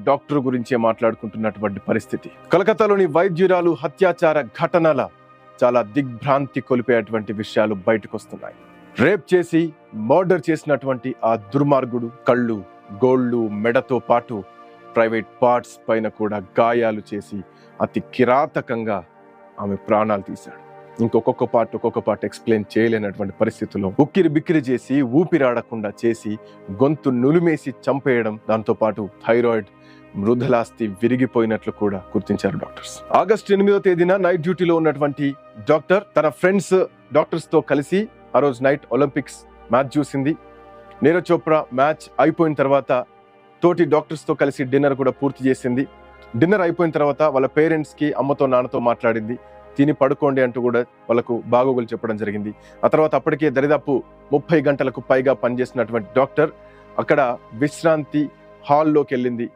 Doctor గురించే మాట్లాడుకుంటున్నటువంటి పరిస్థితి. కలకత్తాలోని వైద్యురాలు హత్యాచార ఘటనల చాలా దిగ్భ్రాంతి కొలిపేటువంటి విషయాలు బయటకు వస్తున్నాయి. రేప్ చేసి మర్డర్ చేసినటువంటి ఆ దుర్మార్గుడు కళ్ళు, గోళ్ళు, మెడతో పాటు ప్రైవేట్ పార్ట్స్ పైన కూడా గాయాలు చేసి అతి కిరాతకంగా ఆమె ప్రాణాలు తీశాడు. ఒక్కొక్క పార్ట్ ఎక్స్ప్లెయిన్ చేయలేనటువంటి పరిస్థితుల్లో ఉక్కిరి బిక్కిరి చేసి ఊపిరాడకుండా చేసి గొంతు నులిమేసి చంపేయడం, దాంతో పాటు థైరాయిడ్ మృదులాస్థి విరిగిపోయినట్లు కూడా గుర్తించారు డాక్టర్స్. ఆగస్టు 8వ తేదీన నైట్ డ్యూటీలో ఉన్నటువంటి డాక్టర్ తన ఫ్రెండ్స్ డాక్టర్స్ తో కలిసి ఆ రోజు నైట్ ఒలింపిక్స్ మ్యాచ్ చూసింది. నీరజ్ చోప్రా మ్యాచ్ అయిపోయిన తర్వాత తోటి డాక్టర్స్ తో కలిసి డిన్నర్ కూడా పూర్తి చేసింది. డిన్నర్ అయిపోయిన తర్వాత వాళ్ళ పేరెంట్స్ కి, అమ్మతో నాన్నతో మాట్లాడింది. తిని పడుకోండి అంటూ కూడా వాళ్ళకు బాగోగులు చెప్పడం జరిగింది. ఆ తర్వాత అప్పటికే దరిదాపు 30 గంటలకు పైగా పనిచేసినటువంటి డాక్టర్ అక్కడ విశ్రాంతి హాల్లోకి వెళ్ళింది.